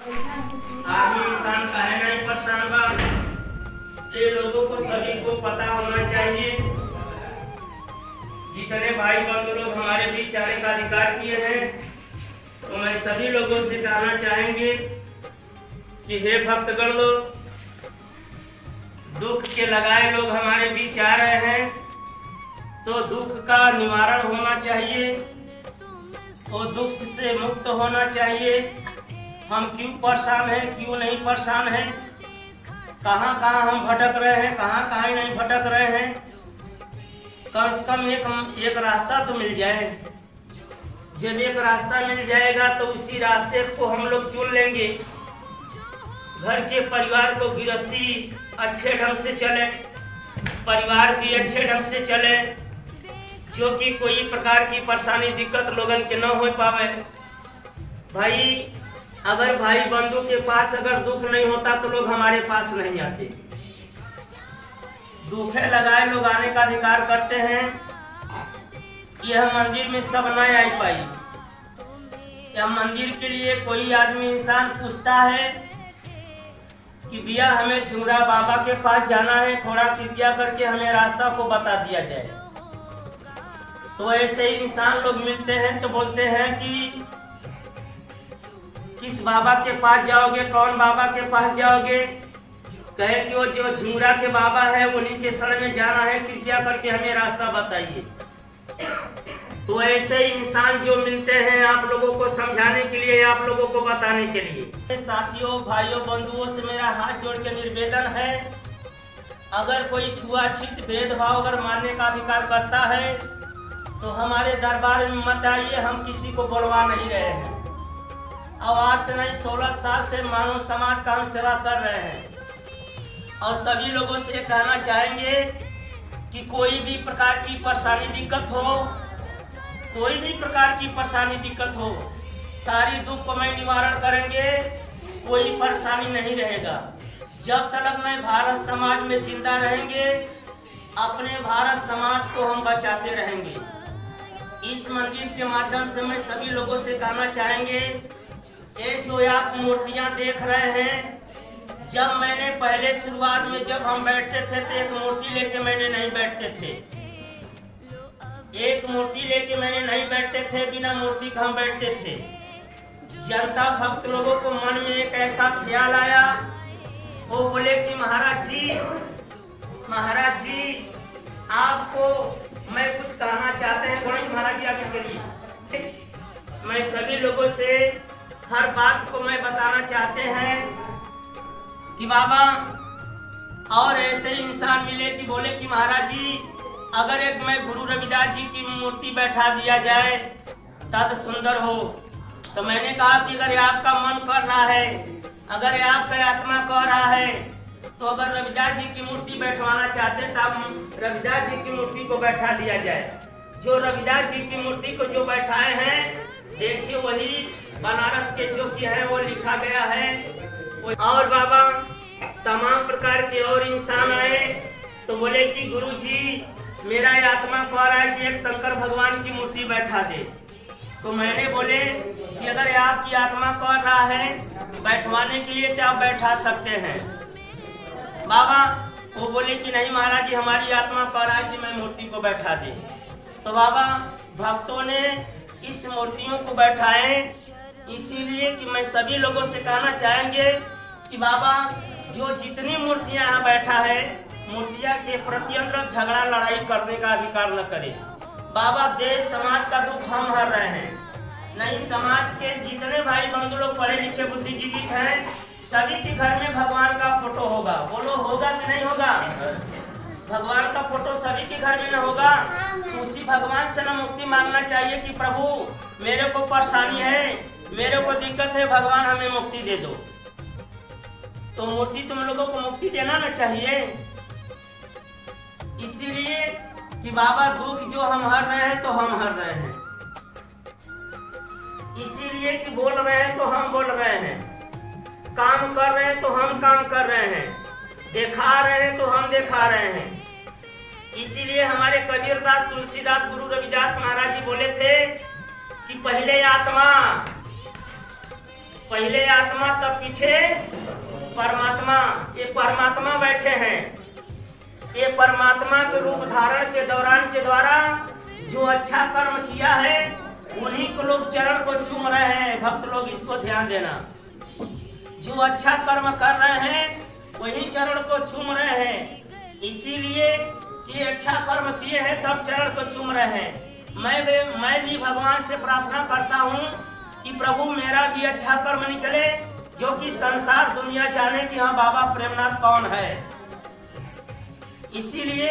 आदमी इंसान काहे नहीं परेशान बा, ये लोगों को सभी को पता होना चाहिए। जितने भाई बंधु लोग हमारे बीच आने का अधिकार किए हैं, तो मैं सभी लोगों से कहना चाहेंगे कि हे भक्तगण लोग, दुख के लगाए लोग हमारे बीच आ रहे हैं, तो दुख का निवारण होना चाहिए और दुख से मुक्त होना चाहिए। हम क्यों परेशान हैं, क्यों नहीं परेशान हैं, कहाँ कहाँ हम भटक रहे हैं, कहाँ कहाँ नहीं भटक रहे हैं। कम से कम एक रास्ता तो मिल जाए। जब एक रास्ता मिल जाएगा तो उसी रास्ते को हम लोग चुन लेंगे। घर के परिवार को गृहस्थी अच्छे ढंग से चले, परिवार भी अच्छे ढंग से चले, जो कि कोई प्रकार की परेशानी दिक्कत लोगन के न हो पावे। भाई अगर भाई बंधु के पास अगर दुख नहीं होता तो लोग हमारे पास नहीं आते। दुखे लगाए लोग आने का अधिकार करते हैं। यह मंदिर में सब न आ पाई। यह मंदिर के लिए कोई आदमी इंसान पूछता है कि भैया हमें झुमरा बाबा के पास जाना है, थोड़ा कृपया करके हमें रास्ता को बता दिया जाए। तो ऐसे ही इंसान लोग मिलते हैं तो बोलते हैं कि किस बाबा के पास जाओगे, कौन बाबा के पास जाओगे। कहे कि वो जो झुमरा के बाबा है उन्हीं के शरण में जाना है, कृपया करके हमें रास्ता बताइए। तो ऐसे ही इंसान जो मिलते हैं आप लोगों को समझाने के लिए, आप लोगों को बताने के लिए। साथियों, भाइयों, बंधुओं से मेरा हाथ जोड़ के निवेदन है, अगर कोई छुआछूत भेदभाव अगर मानने का अधिकार करता है तो हमारे दरबार में मत आइए। हम किसी को बुलवा नहीं रहे हैं और आज से नहीं 16 साल से मानव समाज का हम सेवा कर रहे हैं। और सभी लोगों से कहना चाहेंगे कि कोई भी प्रकार की परेशानी दिक्कत हो, कोई भी प्रकार की परेशानी दिक्कत हो, सारी दुख को मैं निवारण करेंगे, कोई परेशानी नहीं रहेगा। जब तक मैं भारत समाज में जिंदा रहेंगे, अपने भारत समाज को हम बचाते रहेंगे। इस मंदिर के माध्यम से मैं सभी लोगों से कहना चाहेंगे, ये जो आप मूर्तियां देख रहे हैं, जब मैंने पहले शुरुआत में जब हम बैठते थे तो एक मूर्ति लेके मैंने नहीं बैठते थे, एक मूर्ति लेके मैंने नहीं बैठते थे, बिना मूर्ति का हम बैठते थे। जनता भक्त लोगों को मन में एक ऐसा ख्याल आया, वो बोले कि महाराज जी आपको मैं कुछ कहना चाहते हैं। गणेश महाराज जी आगे करिए। मैं सभी लोगों से हर बात को मैं बताना चाहते हैं कि बाबा, और ऐसे ही इंसान मिले कि बोले कि महाराज जी अगर एक मैं गुरु रविदास जी की मूर्ति बैठा दिया जाए तब सुंदर हो। तो मैंने कहा कि अगर आपका मन कर रहा है, अगर आपका आत्मा कह रहा है, तो अगर रविदास जी की मूर्ति बैठवाना चाहते तब रविदास जी की मूर्ति को बैठा दिया जाए। जो रविदास जी की मूर्ति को जो बैठाए हैं, देखिए वही बनारस के जो कि है वो लिखा गया है। और बाबा तमाम प्रकार के और इंसान आए तो बोले कि गुरु जी मेरा आत्मा कह रहा है कि एक शंकर भगवान की मूर्ति बैठा दे। तो मैंने बोले कि अगर आपकी आत्मा कह रहा है बैठवाने के लिए तो आप बैठा सकते हैं। बाबा वो बोले कि नहीं महाराज जी, हमारी आत्मा कह रहा है कि मैं मूर्ति को बैठा दे। तो बाबा भक्तों ने इस मूर्तियों को बैठाए, इसीलिए कि मैं सभी लोगों से कहना चाहेंगे कि बाबा जो जितनी मूर्तियां यहाँ बैठा है, मूर्तियां के प्रति अंदर झगड़ा लड़ाई करने का अधिकार न करे। बाबा देश समाज का दुख हम हर रहे हैं। नहीं, समाज के जितने भाई बंधु लोग पढ़े लिखे बुद्धिजीवी हैं, सभी के घर में भगवान का फोटो होगा। बोलो होगा कि नहीं होगा? भगवान का फोटो सभी के घर में न होगा तो उसी भगवान से न मुक्ति मांगना चाहिए कि प्रभु मेरे को परेशानी है, मेरे को दिक्कत है, भगवान हमें मुक्ति दे दो। तो मूर्ति तुम लोगों को मुक्ति देना न चाहिए। इसीलिए कि बाबा दुख जो हम हर रहे हैं तो हम हर रहे हैं, इसीलिए कि बोल रहे हैं तो हम बोल रहे हैं, काम कर रहे हैं तो हम काम कर रहे हैं, दिखा रहे हैं तो हम दिखा रहे हैं। इसीलिए हमारे कबीरदास, तुलसीदास, गुरु रविदास महाराज जी बोले थे कि पहले आत्मा पहले आत्मा तब पीछे परमात्मा। ये परमात्मा बैठे हैं। ये परमात्मा के रूप धारण के दौरान के द्वारा जो अच्छा कर्म किया है उन्हीं को लोग चरण को चूम रहे हैं। भक्त लोग इसको ध्यान देना, जो अच्छा कर्म कर रहे हैं वही चरण को चूम रहे हैं। इसीलिए कि अच्छा कर्म किए हैं तब चरण को चूम रहे हैं। मैं भी भगवान से प्रार्थना करता हूँ कि प्रभु मेरा भी अच्छा कर्म निकले, जो कि संसार दुनिया जाने कि हाँ बाबा प्रेमनाथ कौन है। इसीलिए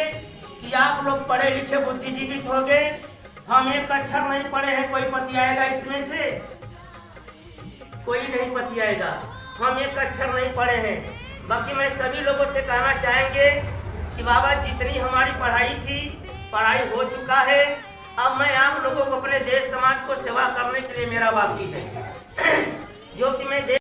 कि आप लोग पढ़े लिखे बुद्धिजीवित हो गए, हम एक अक्षर नहीं पढ़े हैं, कोई पतियाएगा इसमें से? कोई नहीं पतियाएगा। हम एक अक्षर नहीं पढ़े हैं। बाकी मैं सभी लोगों से कहना चाहेंगे कि बाबा जितनी हमारी पढ़ाई थी, पढ़ाई हो चुका है। अब मैं आप लोगों को अपने देश समाज को सेवा करने के लिए मेरा बाकी है, जो कि मैं